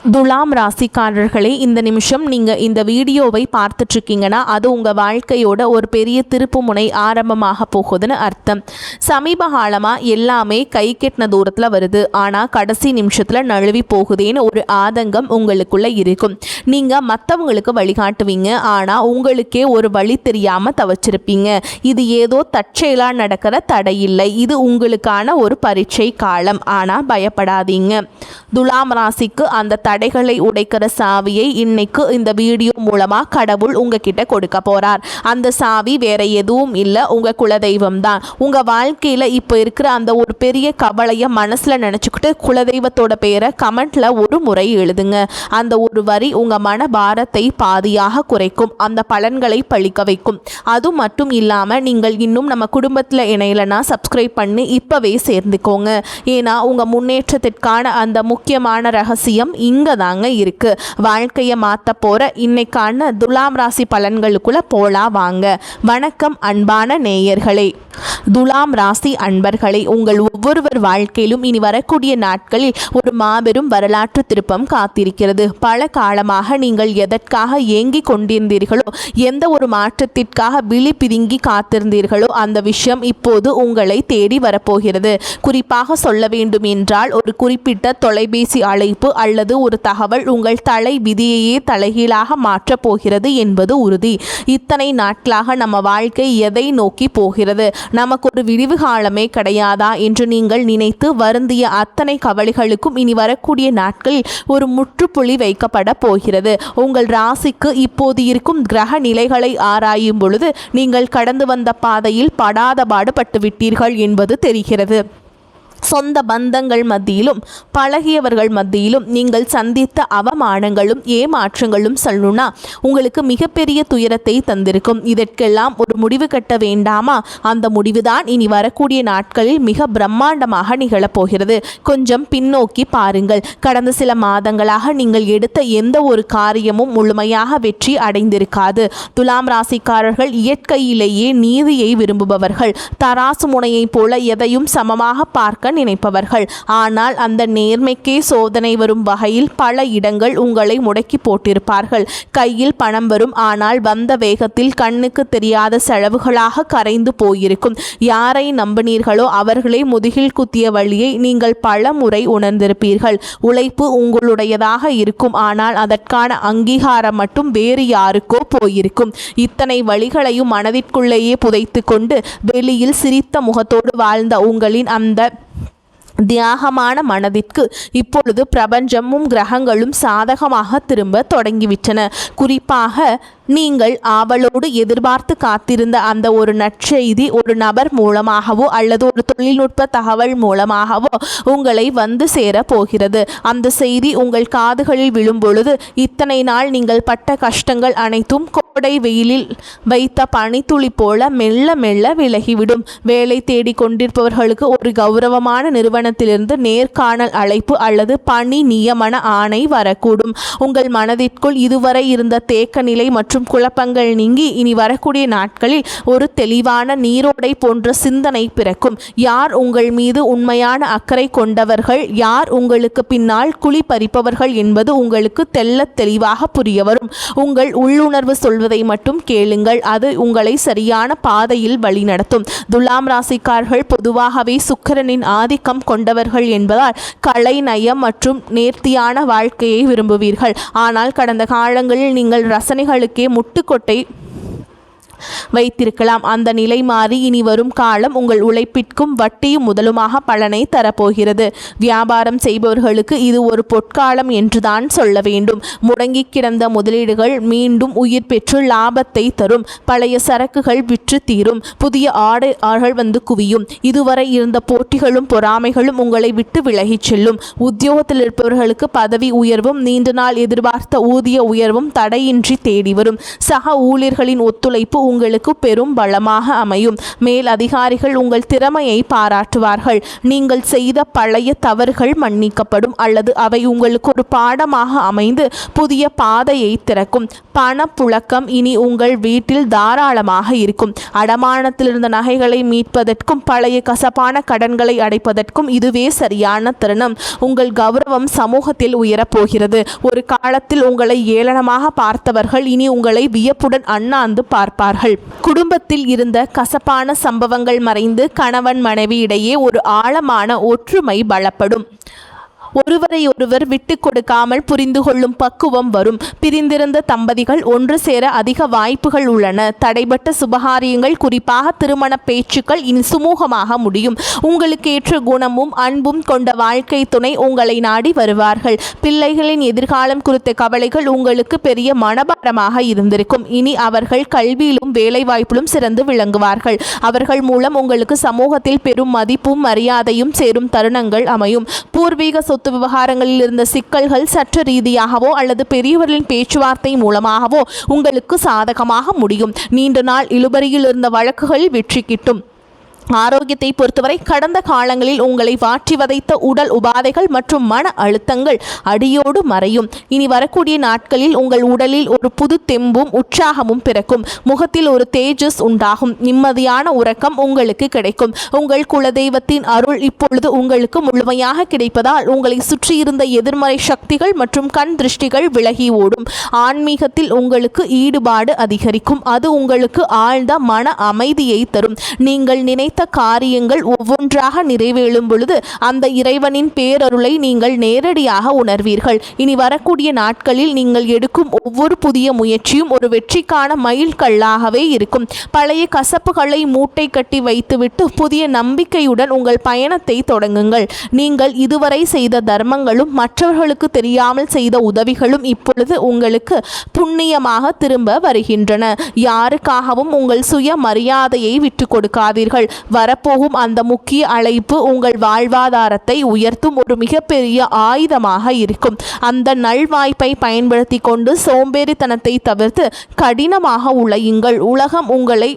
துலாம் ராசிக்காரர்களே, இந்த நிமிஷம் நீங்கள் இந்த வீடியோவை பார்த்துட்ருக்கீங்கன்னா அது உங்கள் வாழ்க்கையோட ஒரு பெரிய திருப்பு முனை ஆரம்பமாக போகுதுன்னு அர்த்தம். சமீப காலமாக எல்லாமே கை கெட்டின தூரத்தில் வருது, ஆனால் கடைசி நிமிஷத்தில் நழுவி போகுதேன்னு ஒரு ஆதங்கம் உங்களுக்குள்ளே இருக்கும். நீங்கள் மற்றவங்களுக்கு வழிகாட்டுவீங்க, ஆனால் உங்களுக்கே ஒரு வழி தெரியாமல் தவச்சிருப்பீங்க. இது ஏதோ தற்செயலாக நடக்கிற தடையில்லை, இது உங்களுக்கான ஒரு பரீட்சை காலம். ஆனால் பயப்படாதீங்க. துலாம் ராசிக்கு அந்த தடைகளை உடைக்கிற சாவியை இன்னைக்கு இந்த வீடியோ மூலமாக கடவுள் உங்ககிட்ட கொடுக்க போகிறார். அந்த சாவி வேற எதுவும் இல்லை, உங்கள் குலதெய்வம் தான். உங்கள் வாழ்க்கையில் இப்போ இருக்கிற அந்த ஒரு பெரிய கவலையை மனசில் நினச்சிக்கிட்டு குலதெய்வத்தோட பேரை கமெண்ட்டில் ஒரு முறை எழுதுங்க. அந்த ஒரு வரி உங்கள் மன பாரத்தை பாதியாக குறைக்கும், அந்த பலன்களை பழிக்க வைக்கும். அது மட்டும் இல்லாமல் நீங்கள் இன்னும் நம்ம குடும்பத்தில் இணையலைன்னா சப்ஸ்கிரைப் பண்ணி இப்போவே சேர்ந்துக்கோங்க. ஏன்னா உங்கள் முன்னேற்றத்திற்கான அந்த முக்கியமான ரகசியம் இங்கே தாங்க இருக்குது. வாழ்க்கையை மாற்ற போகிற இன்னைக்கான துலாம் ராசி பலன்களுக்குள்ள போலாம் வாங்க. வணக்கம் அன்பான நேயர்களே. துலாம் ராசி அன்பர்களே, உங்கள் ஒவ்வொருவர் வாழ்க்கையிலும் இனி வரக்கூடிய நாட்களில் ஒரு மாபெரும் வரலாற்று திருப்பம் காத்திருக்கிறது. பல காலமாக நீங்கள் எதற்காக ஏங்கி கொண்டிருந்தீர்களோ, எந்த ஒரு மாற்றத்திற்காக விழி பிதுங்கி காத்திருந்தீர்களோ அந்த விஷயம் இப்போது உங்களை தேடி வரப்போகிறது. குறிப்பாக சொல்ல வேண்டும் என்றால் ஒரு குறிப்பிட்ட தொலைபேசி அழைப்பு அல்லது ஒரு தகவல் உங்கள் தலை விதியையே தலைகீழாக மாற்றப் போகிறது என்பது உறுதி. இத்தனை நாட்களாக நம்ம வாழ்க்கை எதை நோக்கி போகிறது, நமக்கு ஒரு விடிவு காலமே கிடையாதா என்று நீங்கள் நினைத்து வருந்திய அத்தனை கவலைகளுக்கும் இனி வரக்கூடிய நாட்களில் ஒரு முற்றுப்புள்ளி வைக்கப்பட போகிறது. உங்கள் ராசிக்கு இப்போது இருக்கும் கிரக நிலைகளை ஆராயும் பொழுது நீங்கள் கடந்து வந்த பாதையில் படாத பாடுபட்டு விட்டீர்கள் என்பது தெரிகிறது. சொந்த பந்தங்கள் மத்தியிலும் பழகியவர்கள் மத்தியிலும் நீங்கள் சந்தித்த அவமானங்களும் ஏமாற்றங்களும் சொல்லணும்னா உங்களுக்கு மிகப்பெரிய துயரத்தை தந்திருக்கும். இதற்கெல்லாம் ஒரு முடிவு கட்ட வேண்டாமா? அந்த முடிவுதான் இனி வரக்கூடிய நாட்களில் மிக பிரம்மாண்டமாக நிகழப்போகிறது. கொஞ்சம் பின்னோக்கி பாருங்கள். கடந்த சில மாதங்களாக நீங்கள் எடுத்த எந்த ஒரு காரியமும் முழுமையாக வெற்றி அடைந்திருக்காது. துலாம் ராசிக்காரர்கள் இயற்கையிலேயே நீதியை விரும்புபவர்கள். தராசு முனையை போல எதையும் சமமாக பார்க்க நினைப்பவர்கள். ஆனால் அந்த நேர்மைக்கே சோதனை வரும் வகையில் பல இடங்கள் உங்களை முடக்கி போட்டிருப்பார்கள். கையில் பணம் வரும், ஆனால் வந்த வேகத்தில் கண்ணுக்கு தெரியாத செலவுகளாக கரைந்து போயிருக்கும். யாரை நம்பினீர்களோ அவர்களே முதுகில் குத்திய வழியை நீங்கள் பல முறை உணர்ந்திருப்பீர்கள். உழைப்பு உங்களுடையதாக இருக்கும், ஆனால் அதற்கான அங்கீகாரம் மட்டும் வேறு யாருக்கோ போயிருக்கும். இத்தனை வழிகளையும் மனதிற்குள்ளேயே புதைத்து கொண்டு வெளியில் சிரித்த முகத்தோடு வாழ்ந்த உங்களின் அந்த தியாகமான மனதிற்கு இப்பொழுது பிரபஞ்சமும் கிரகங்களும் சாதகமாக திரும்ப தொடங்கிவிட்டன. குறிப்பாக நீங்கள் ஆவலோடு எதிர்பார்த்து காத்திருந்த அந்த ஒரு நற்செய்தி ஒரு நபர் மூலமாகவோ அல்லது ஒரு தொழில்நுட்ப தகவல் மூலமாகவோ உங்களை வந்து சேர போகிறது. அந்த செய்தி உங்கள் காதுகளில் விழும் பொழுது இத்தனை நாள் நீங்கள் பட்ட கஷ்டங்கள் அனைத்தும் கோடை வெயிலில் வைத்த பனித்துளி போல மெல்ல மெல்ல விலகிவிடும். வேலை தேடி கொண்டிருப்பவர்களுக்கு ஒரு கௌரவமான நிறுவனத்திலிருந்து நேர்காணல் அழைப்பு அல்லது பணி நியமன ஆணை வரக்கூடும். உங்கள் மனதிற்குள் இதுவரை இருந்த தேக்க நிலை மற்றும் குழப்பங்கள் நீங்கி இனி வரக்கூடிய நாட்களில் ஒரு தெளிவான நீரோடை போன்ற சிந்தனை பிறக்கும். யார் உங்கள் மீது உண்மையான அக்கறை கொண்டவர்கள், யார் உங்களுக்கு பின்னால் குழி பறிப்பவர்கள் என்பது உங்களுக்கு தெள்ளத் தெளிவாக புரிய வரும். உங்கள் உள்ளுணர்வு சொல்வதை மட்டும் கேளுங்கள், அது உங்களை சரியான பாதையில் வழிநடத்தும். துலாம் ராசிக்காரர்கள் பொதுவாகவே சுக்கிரனின் ஆதிக்கம் கொண்டவர்கள் என்பதால் கலை நயம் மற்றும் நேர்த்தியான வாழ்க்கையை விரும்புவீர்கள். ஆனால் கடந்த காலங்களில் நீங்கள் ரசனைகளுக்கே முட்டுக்கொட்டை வைத்திருக்கலாம். அந்த நிலை மாறி இனி வரும் காலம் உங்கள் உழைப்பிற்கும் வட்டியும் முதலுமாக பலனை தரப்போகிறது. வியாபாரம் செய்பவர்களுக்கு இது ஒரு பொற்காலம் என்றுதான் சொல்ல வேண்டும். முடங்கி கிடந்த முதலீடுகள் மீண்டும் உயிர் பெற்று லாபத்தை தரும். பழைய சரக்குகள் விற்று தீரும். புதிய ஆர்டர்கள் வந்து குவியும். இதுவரை இருந்த போட்டிகளும் பொறாமைகளும் உங்களை விட்டு விலகிச் செல்லும். உத்தியோகத்தில் இருப்பவர்களுக்கு பதவி உயர்வும் நீண்ட நாள் எதிர்பார்த்த ஊதிய உயர்வும் தடையின்றி தேடி வரும். சக ஊழியர்களின் ஒத்துழைப்பு உங்களுக்கு பெரும் பலமாக அமையும். மேல் அதிகாரிகள் உங்கள் திறமையை பாராட்டுவார்கள். நீங்கள் செய்த பழைய தவறுகள் மன்னிக்கப்படும் அல்லது அவை உங்களுக்கு ஒரு பாடமாக அமைந்து புதிய பாதையை திறக்கும். பணப்புழக்கம் இனி உங்கள் வீட்டில் தாராளமாக இருக்கும். அடமானத்தில் இருந்த நகைகளை மீட்பதற்கும் பழைய கசப்பான கடன்களை அடைப்பதற்கும் இதுவே சரியான தருணம். உங்கள் கௌரவம் சமூகத்தில் உயரப்போகிறது. ஒரு காலத்தில் உங்களை ஏளனமாக பார்த்தவர்கள் இனி உங்களை வியப்புடன் அண்ணாந்து பார்ப்பார்கள். குடும்பத்தில் இருந்த கசப்பான சம்பவங்கள் மறைந்து கணவன் மனைவி இடையே ஒரு ஆழமான ஒற்றுமை பலப்படும். ஒருவரை ஒருவர் விட்டு கொடுக்காமல் புரிந்து கொள்ளும் பக்குவம் வரும். பிரிந்திருந்த தம்பதிகள் ஒன்று சேர அதிக வாய்ப்புகள் உள்ளன. தடைபட்ட சுபகாரியங்கள், குறிப்பாக திருமண பேச்சுக்கள் இனி சுமூகமாக முடியும். உங்களுக்கு ஏற்ற குணமும் அன்பும் கொண்ட வாழ்க்கை துணை உங்களை நாடி வருவார்கள். பிள்ளைகளின் எதிர்காலம் குறித்த கவலைகள் உங்களுக்கு பெரிய மனபாரமாக இருந்திருக்கும். இனி அவர்கள் கல்வியிலும் வேலைவாய்ப்பிலும் சிறந்து விளங்குவார்கள். அவர்கள் மூலம் உங்களுக்கு சமூகத்தில் பெரும் மதிப்பும் மரியாதையும் சேரும் தருணங்கள் அமையும். பூர்வீக சொத்து விவகாரங்களில் இருந்த சிக்கல்கள் சட்ட ரீதியாகவோ அல்லது பெரியவர்களின் பேச்சுவார்த்தை மூலமாகவோ உங்களுக்கு சாதகமாக முடியும். நீண்ட நாள் இழுபறியில் இருந்த வழக்குகள் வெற்றி கிட்டும். ஆரோக்கியத்தை பொறுத்தவரை கடந்த காலங்களில் உங்களை வாட்டி வதைத்த உடல் உபாதைகள் மற்றும் மன அழுத்தங்கள் அடியோடு மறையும். இனி வரக்கூடிய நாட்களில் உங்கள் உடலில் ஒரு புது தெம்பும் உற்சாகமும் பிறக்கும். முகத்தில் ஒரு தேஜஸ் உண்டாகும். நிம்மதியான உறக்கம் உங்களுக்கு கிடைக்கும். உங்கள் குலதெய்வத்தின் அருள் இப்பொழுது உங்களுக்கு முழுமையாக கிடைப்பதால் உங்களை சுற்றியிருந்த எதிர்மறை சக்திகள் மற்றும் கண் திருஷ்டிகள் விலகி ஓடும். ஆன்மீகத்தில் உங்களுக்கு ஈடுபாடு அதிகரிக்கும். அது உங்களுக்கு ஆழ்ந்த மன அமைதியை தரும். நீங்கள் நினைத்த காரியங்கள் ஒவ்வொன்றாக நிறைவேறும் பொழுது அந்த இறைவனின் பேரருளை நீங்கள் நேரடியாக உணர்வீர்கள். இனி வரக்கூடிய நாட்களில் நீங்கள் எடுக்கும் ஒவ்வொரு புதிய முயற்சியும் ஒரு வெற்றிக்கான மைல்கல்லாகவே இருக்கும். பழைய கசப்புகளை மூட்டை கட்டி வைத்துவிட்டு புதிய நம்பிக்கையுடன் உங்கள் பயணத்தை தொடங்குங்கள். நீங்கள் இதுவரை செய்த தர்மங்களும் மற்றவர்களுக்கு தெரியாமல் செய்த உதவிகளும் இப்பொழுது உங்களுக்கு புண்ணியமாக திரும்ப வருகின்றன. யாருக்காகவும் உங்கள் சுய மரியாதையை விட்டு கொடுக்காதீர்கள். வரப்போகும் அந்த முக்கிய அழைப்பு உங்கள் வாழ்வாதாரத்தை உயர்த்தும் ஒரு மிகப்பெரிய ஆயுதமாக இருக்கும். அந்த நல்வாய்ப்பை பயன்படுத்தி கொண்டு சோம்பேறித்தனத்தை தவிர்த்து கடினமாக உழையுங்கள். உலகம் உங்களை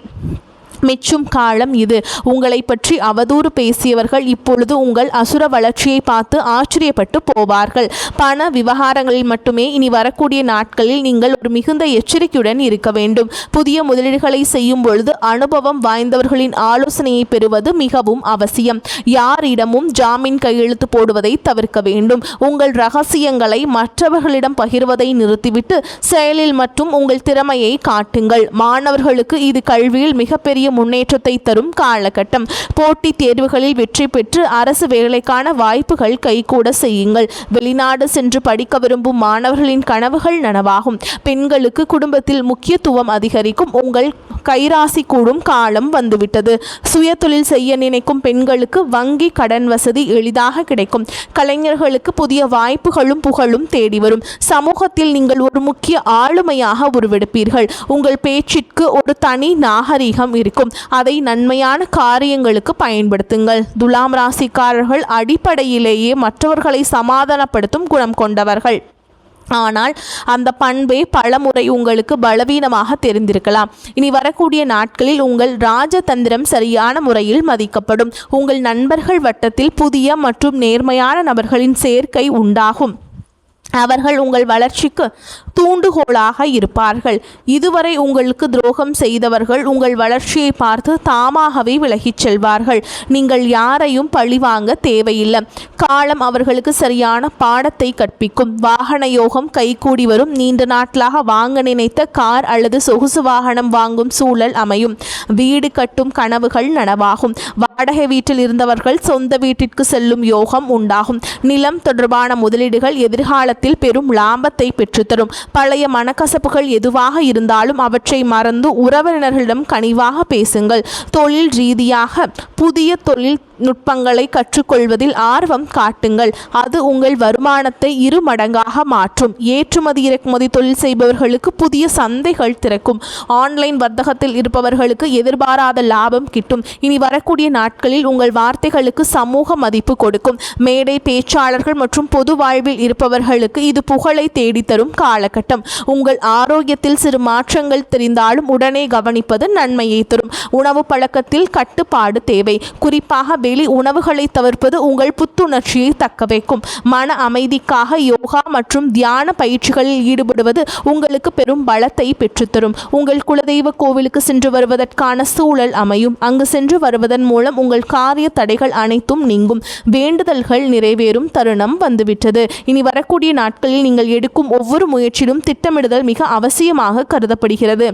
மெச்சும் காலம் இது. உங்களை பற்றி அவதூறு பேசியவர்கள் இப்பொழுது உங்கள் அசுர வளர்ச்சியை பார்த்து ஆச்சரியப்பட்டு போவார்கள். பண விவகாரங்களில் மட்டுமே இனி வரக்கூடிய நாட்களில் நீங்கள் ஒரு மிகுந்த எச்சரிக்கையுடன் இருக்க வேண்டும். புதிய முதலீடுகளை செய்யும் பொழுது அனுபவம் வாய்ந்தவர்களின் ஆலோசனையை பெறுவது மிகவும் அவசியம். யாரிடமும் ஜாமீன் கையெழுத்து போடுவதை தவிர்க்க வேண்டும். உங்கள் ரகசியங்களை மற்றவர்களிடம் பகிர்வதை நிறுத்திவிட்டு செயலில் மட்டும் உங்கள் திறமையை காட்டுங்கள். மாணவர்களுக்கு இது கல்வியில் மிகப்பெரிய முன்னேற்றத்தை தரும் காலகட்டம். போட்டித் தேர்வுகளில் வெற்றி பெற்று அரசு வேலைக்கான வாய்ப்புகள் கைகூட செய்யுங்கள். வெளிநாடு சென்று படிக்க விரும்பும் மாணவர்களின் கனவுகள் நனவாகும். பெண்களுக்கு குடும்பத்தில் முக்கியத்துவம் அதிகரிக்கும். உங்கள் கைராசி கூடும் காலம் வந்துவிட்டது. சுய தொழில் செய்ய நினைக்கும் பெண்களுக்கு வங்கி கடன் வசதி எளிதாக கிடைக்கும். கலைஞர்களுக்கு புதிய வாய்ப்புகளும் புகழும் தேடி வரும். சமூகத்தில் நீங்கள் ஒரு முக்கிய ஆளுமையாக உருவெடுப்பீர்கள். உங்கள் பேச்சிற்கு ஒரு தனி நாகரிகம் இருக்கும். அதை நன்மையான காரியங்களுக்கு பயன்படுத்துங்கள். துலாம் ராசிக்காரர்கள் அடிப்படையிலேயே மற்றவர்களை சமாதானப்படுத்தும் குணம் கொண்டவர்கள். ஆனால் அந்த பண்பே பலமுறை உங்களுக்கு பலவீனமாக தெரிந்திருக்கலாம். இனி வரக்கூடிய நாட்களில் உங்கள் ராஜதந்திரம் சரியான முறையில் மதிக்கப்படும். உங்கள் நண்பர்கள் வட்டத்தில் புதிய மற்றும் நேர்மையான நபர்களின் சேர்க்கை உண்டாகும். அவர்கள் உங்கள் வளர்ச்சிக்கு தூண்டுகோலாக இருப்பார்கள். இதுவரை உங்களுக்கு துரோகம் செய்தவர்கள் உங்கள் வளர்ச்சியை பார்த்து தாமாகவே விலகிச் செல்வார்கள். நீங்கள் யாரையும் பழிவாங்க தேவையில்லை. காலம் அவர்களுக்கு சரியான பாடத்தை கற்பிக்கும். வாகன யோகம் கைகூடி வரும். நீண்ட நாட்களாக வாங்க நினைத்த கார் அல்லது சொகுசு வாகனம் வாங்கும் சூழல் அமையும். வீடு கட்டும் கனவுகள் நனவாகும். வாடகை வீட்டில் இருந்தவர்கள் சொந்த வீட்டிற்கு செல்லும் யோகம் உண்டாகும். நிலம் தொடர்பான முதலீடுகள் எதிர்காலத்தில் பெரும் லாபத்தை பெற்றுத்தரும். பழைய மனக்கசப்புகள் எதுவாக இருந்தாலும் அவற்றை மறந்து உறவினர்களிடம் கனிவாக பேசுங்கள். தொழில் ரீதியாக புதிய தொழில் நுட்பங்களை கற்றுக்கொள்வதில் ஆர்வம் காட்டுங்கள். அது உங்கள் வருமானத்தை 2 மடங்காக மாற்றும். ஏற்றுமதி இறக்குமதி தொழில் செய்பவர்களுக்கு புதிய சந்தைகள் திறக்கும். ஆன்லைன் வர்த்தகத்தில் இருப்பவர்களுக்கு எதிர்பாராத லாபம் கிட்டும். இனி வரக்கூடிய நாட்களில் உங்கள் வார்த்தைகளுக்கு சமூக மதிப்பு கொடுக்கும். மேடை பேச்சாளர்கள் மற்றும் பொது வாழ்வில் இருப்பவர்களுக்கு இது புகழை தேடித்தரும் காலகட்டம். உங்கள் ஆரோக்கியத்தில் சிறு மாற்றங்கள் தெரிந்தாலும் உடனே கவனிப்பது நன்மையை தரும். உணவு பழக்கத்தில் கட்டுப்பாடு தேவை. குறிப்பாக வெளி உணவுகளை தவிர்ப்பது உங்கள் புத்துணர்ச்சியை தக்க வைக்கும். மன அமைதிக்காக யோகா மற்றும் தியான பயிற்சிகளில் ஈடுபடுவது உங்களுக்கு பெரும் பலத்தை பெற்றுத்தரும். உங்கள் குலதெய்வ கோவிலுக்கு சென்று வருவதற்கான சூழல் அமையும். அங்கு சென்று வருவதன் மூலம் உங்கள் காரிய தடைகள் அனைத்தும் நீங்கும். வேண்டுதல்கள் நிறைவேறும் தருணம் வந்துவிட்டது. இனி வரக்கூடிய நாட்களில் நீங்கள் எடுக்கும் ஒவ்வொரு முயற்சியிலும் திட்டமிடுதல் மிக அவசியமாக கருதப்படுகிறது.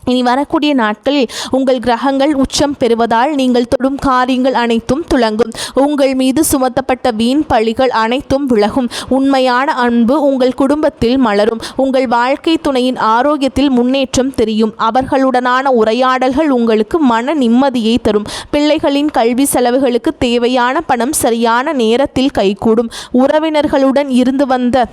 இனி வரக்கூடிய நாட்களில் உங்கள் கிரகங்கள் உச்சம் பெறுவதால் நீங்கள் தொடும் காரியங்கள் அனைத்தும் துலங்கும். உங்கள் மீது சுமத்தப்பட்ட வீண் பழிகள் அனைத்தும் விலகும். உண்மையான அன்பு உங்கள் குடும்பத்தில் மலரும். உங்கள் வாழ்க்கை துணையின் ஆரோக்கியத்தில் முன்னேற்றம் தெரியும். அவர்களுடனான உரையாடல்கள் உங்களுக்கு மன நிம்மதியை தரும். பிள்ளைகளின் கல்வி செலவுகளுக்கு தேவையான பணம் சரியான நேரத்தில் கைகூடும். உறவினர்களுடன் இருந்து வந்த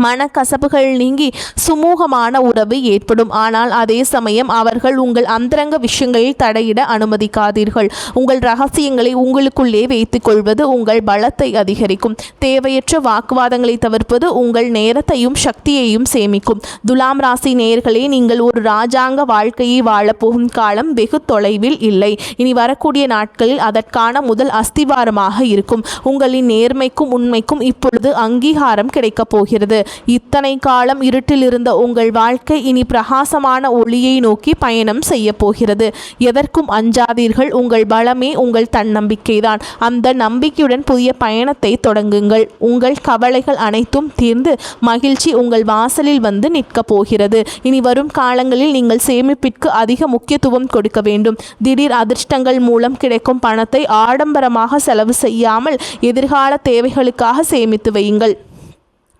மனக்கசப்புகள் நீங்கி சுமூகமான உறவு ஏற்படும். ஆனால் அதே சமயம் அவர்கள் உங்கள் அந்தரங்க விஷயங்களில் தடையிட அனுமதிக்காதீர்கள். உங்கள் ரகசியங்களை உங்களுக்குள்ளே வைத்துக் கொள்வது உங்கள் பலத்தை அதிகரிக்கும். தேவையற்ற வாக்குவாதங்களை தவிர்ப்பது உங்கள் நேரத்தையும் சக்தியையும் சேமிக்கும். துலாம் ராசி நேயர்களே, நீங்கள் ஒரு ராஜாங்க வாழ்க்கையை வாழப்போகும் காலம் வெகு தொலைவில் இல்லை. இனி வரக்கூடிய நாட்களில் அதற்கான முதல் அஸ்திவாரமாக இருக்கும். உங்களின் நேர்மைக்கும் உண்மைக்கும் இப்பொழுது அங்கீகாரம் கிடைக்கப் போகிறது. இத்தனை காலம் இருட்டில் இருந்த உங்கள் வாழ்க்கை இனி பிரகாசமான ஒளியை நோக்கி பயணம் செய்ய போகிறது. எதற்கும் அஞ்சாதீர்கள். உங்கள் பலமே உங்கள் தன்னம்பிக்கைதான். அந்த நம்பிக்கையுடன் புதிய பயணத்தை தொடங்குங்கள். உங்கள் கவலைகள் அனைத்தும் தீர்ந்து மகிழ்ச்சி உங்கள் வாசலில் வந்து நிற்கப் போகிறது. இனி வரும் காலங்களில் நீங்கள் சேமிப்பிற்கு அதிக முக்கியத்துவம் கொடுக்க வேண்டும். திடீர் அதிர்ஷ்டங்கள் மூலம் கிடைக்கும் பணத்தை ஆடம்பரமாக செலவு செய்யாமல் எதிர்கால தேவைகளுக்காக சேமித்து வையுங்கள்.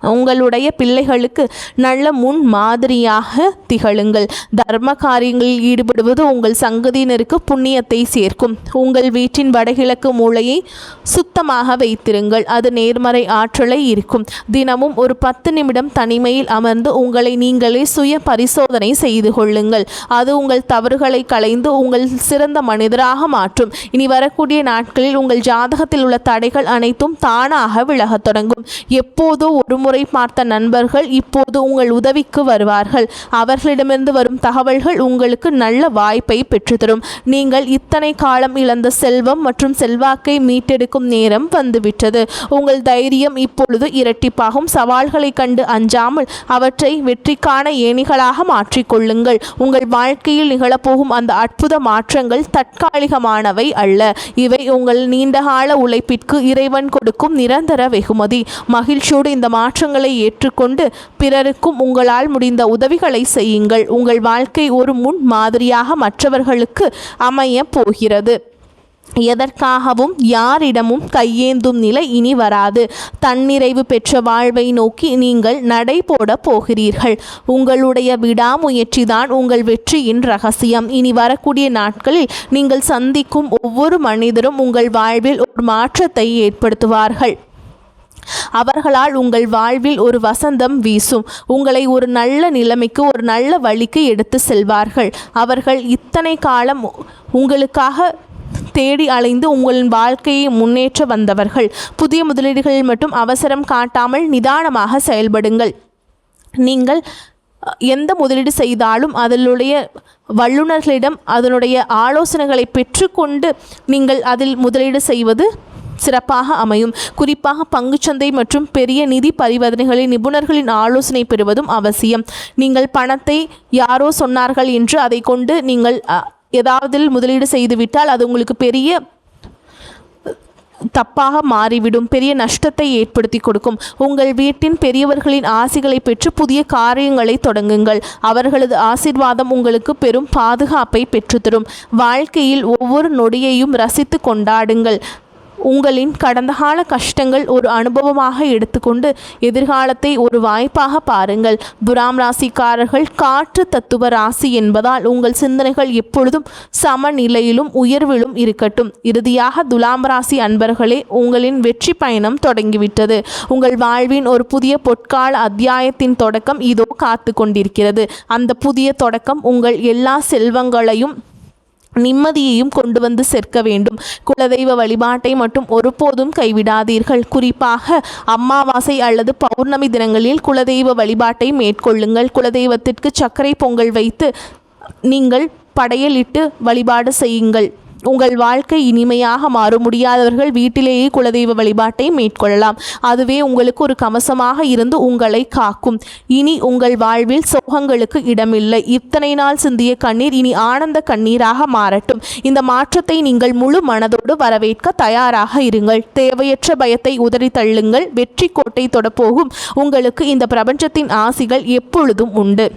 உங்களுடைய பிள்ளைகளுக்கு நல்ல முன் மாதிரியாக திகழுங்கள். தர்ம காரியங்களில் ஈடுபடுவது உங்கள் சங்கதியினருக்கு புண்ணியத்தை சேர்க்கும். உங்கள் வீட்டின் வடகிழக்கு மூலையை சுத்தமாக வைத்திருங்கள். அது நேர்மறை ஆற்றலை இருக்கும். தினமும் ஒரு 10 நிமிடம் தனிமையில் அமர்ந்து உங்களை நீங்களே சுய பரிசோதனை செய்து கொள்ளுங்கள். அது உங்கள் தவறுகளை களைந்து உங்கள் சிறந்த மனிதராக மாற்றும். இனி வரக்கூடிய நாட்களில் உங்கள் ஜாதகத்தில் உள்ள தடைகள் அனைத்தும் தானாக விலகத் தொடங்கும். எப்போதோ ஒரு முறை பார்த்த நண்பர்கள் இப்போது உங்கள் உதவிக்கு வருவார்கள். அவர்களிடமிருந்து வரும் தகவல்கள் உங்களுக்கு நல்ல வாய்ப்பை பெற்றுத்தரும். நீங்கள் இத்தனை காலம் இழந்த செல்வம் மற்றும் செல்வாக்கை மீட்டெடுக்கும் நேரம் வந்துவிட்டது. உங்கள் தைரியம் இப்பொழுது இரட்டிப்பாகும். சவால்களை கண்டு அஞ்சாமல் அவற்றை வெற்றிக்கான ஏணிகளாக மாற்றிக்கொள்ளுங்கள். உங்கள் வாழ்க்கையில் நிகழப்போகும் அந்த அற்புத மாற்றங்கள் தற்காலிகமானவை அல்ல. இவை உங்கள் நீண்டகால உழைப்பிற்கு இறைவன் கொடுக்கும் நிரந்தர வெகுமதி. மகிழ்ச்சியோடு இந்த மாற்றங்களை ஏற்றுக்கொண்டு பிறருக்கும் உங்களால் முடிந்த உதவிகளை செய்யுங்கள். உங்கள் வாழ்க்கை ஒரு முன் மாதிரியாக மற்றவர்களுக்கு அமைய போகிறது. எதற்காகவும் யாரிடமும் கையேந்தும் நிலை இனி வராது. தன்னிறைவு பெற்ற வாழ்வை நோக்கி நீங்கள் நடை போட போகிறீர்கள். உங்களுடைய விடாமுயற்சிதான் உங்கள் வெற்றியின் ரகசியம். இனி வரக்கூடிய நாட்களில் நீங்கள் சந்திக்கும் ஒவ்வொரு மனிதரும் உங்கள் வாழ்வில் ஒரு மாற்றத்தை ஏற்படுத்துவார்கள். அவர்களால் உங்கள் வாழ்வில் ஒரு வசந்தம் வீசும். உங்களை ஒரு நல்ல நிலைமைக்கு, ஒரு நல்ல வழிக்கு எடுத்து செல்வார்கள். அவர்கள் இத்தனை காலம் உங்களுக்காக தேடி அலைந்து உங்களின் வாழ்க்கையை முன்னேற்ற வந்தவர்கள். புதிய முதலீடுகளில் மட்டும் அவசரம் காட்டாமல் நிதானமாக செயல்படுங்கள். நீங்கள் எந்த முதலீடு செய்தாலும் அதனுடைய வல்லுநர்களிடம் அதனுடைய ஆலோசனைகளை பெற்றுக்கொண்டு நீங்கள் அதில் முதலீடு செய்வது சிறப்பாக அமையும். குறிப்பாக பங்குச்சந்தை மற்றும் பெரிய நிதி பரிவர்த்தனைகளில் நிபுணர்களின் ஆலோசனை பெறுவதும் அவசியம். நீங்கள் பணத்தை யாரோ சொன்னார்கள் என்று அதை கொண்டு நீங்கள் ஏதாவது முதலீடு செய்துவிட்டால் அது உங்களுக்கு பெரிய தப்பாக மாறிவிடும். பெரிய நஷ்டத்தை ஏற்படுத்தி கொடுக்கும். உங்கள் வீட்டின் பெரியவர்களின் ஆசிகளை பெற்று புதிய காரியங்களை தொடங்குங்கள். அவர்களது ஆசீர்வாதம் உங்களுக்கு பெரும் பாதுகாப்பை பெற்றுத்தரும். வாழ்க்கையில் ஒவ்வொரு நொடியையும் ரசித்து கொண்டாடுங்கள். உங்களின் கடந்த கால கஷ்டங்கள் ஒரு அனுபவமாக எடுத்துக்கொண்டு எதிர்காலத்தை ஒரு வாய்ப்பாக பாருங்கள். துலாம் ராசிக்காரர்கள் காற்று தத்துவ ராசி என்பதால் உங்கள் சிந்தனைகள் எப்பொழுதும் சமநிலையிலும் உயர்விலும் இருக்கட்டும். இறுதியாக துலாம் ராசி அன்பர்களே, உங்களின் வெற்றி பயணம் தொடங்கிவிட்டது. உங்கள் வாழ்வின் ஒரு புதிய பொற்கால அத்தியாயத்தின் தொடக்கம் இதோ காத்து கொண்டிருக்கிறது. அந்த புதிய தொடக்கம் உங்கள் எல்லா செல்வங்களையும் நிம்மதியையும் கொண்டு வந்து சேர்க்க வேண்டும். குலதெய்வ வழிபாட்டை மட்டும் ஒருபோதும் கைவிடாதீர்கள். குறிப்பாக அமாவாசை அல்லது பௌர்ணமி தினங்களில் குலதெய்வ வழிபாட்டை மேற்கொள்ளுங்கள். குலதெய்வத்திற்கு சர்க்கரை பொங்கல் வைத்து நீங்கள் படையலிட்டு வழிபாடு செய்யுங்கள். உங்கள் வாழ்க்கை இனிமையாக மாறும். முடியாதவர்கள் வீட்டிலேயே குலதெய்வ வழிபாட்டை மேற்கொள்ளலாம். அதுவே உங்களுக்கு ஒரு கவசமாக இருந்து உங்களை காக்கும். இனி உங்கள் வாழ்வில் சோகங்களுக்கு இடமில்லை. இத்தனை நாள் சிந்திய கண்ணீர் இனி ஆனந்த கண்ணீராக மாறட்டும். இந்த மாற்றத்தை நீங்கள் முழு மனதோடு வரவேற்க தயாராக இருங்கள். தேவையற்ற பயத்தை உதறி தள்ளுங்கள். வெற்றி கோட்டை தொடப்போகும் உங்களுக்கு இந்த பிரபஞ்சத்தின் ஆசிகள் எப்பொழுதும் உண்டு.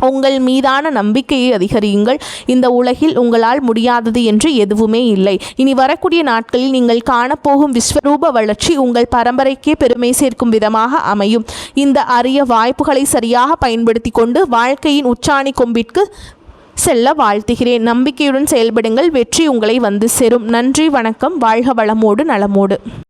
உங்கள் மீதான நம்பிக்கையை அதிகரியுங்கள். இந்த உலகில் உங்களால் முடியாதது என்று எதுவுமே இல்லை. இனி வரக்கூடிய நாட்களில் நீங்கள் காணப்போகும் விஸ்வரூப வளர்ச்சி உங்கள் பரம்பரைக்கே பெருமை சேர்க்கும் விதமாக அமையும். இந்த அரிய வாய்ப்புகளை சரியாக பயன்படுத்தி கொண்டு வாழ்க்கையின் உச்சாணி கொம்பிற்கு செல்ல வாழ்த்துகிறேன். நம்பிக்கையுடன் செயல்படுங்கள். வெற்றி உங்களை வந்து சேரும். நன்றி, வணக்கம். வாழ்க வளமோடு நலமோடு.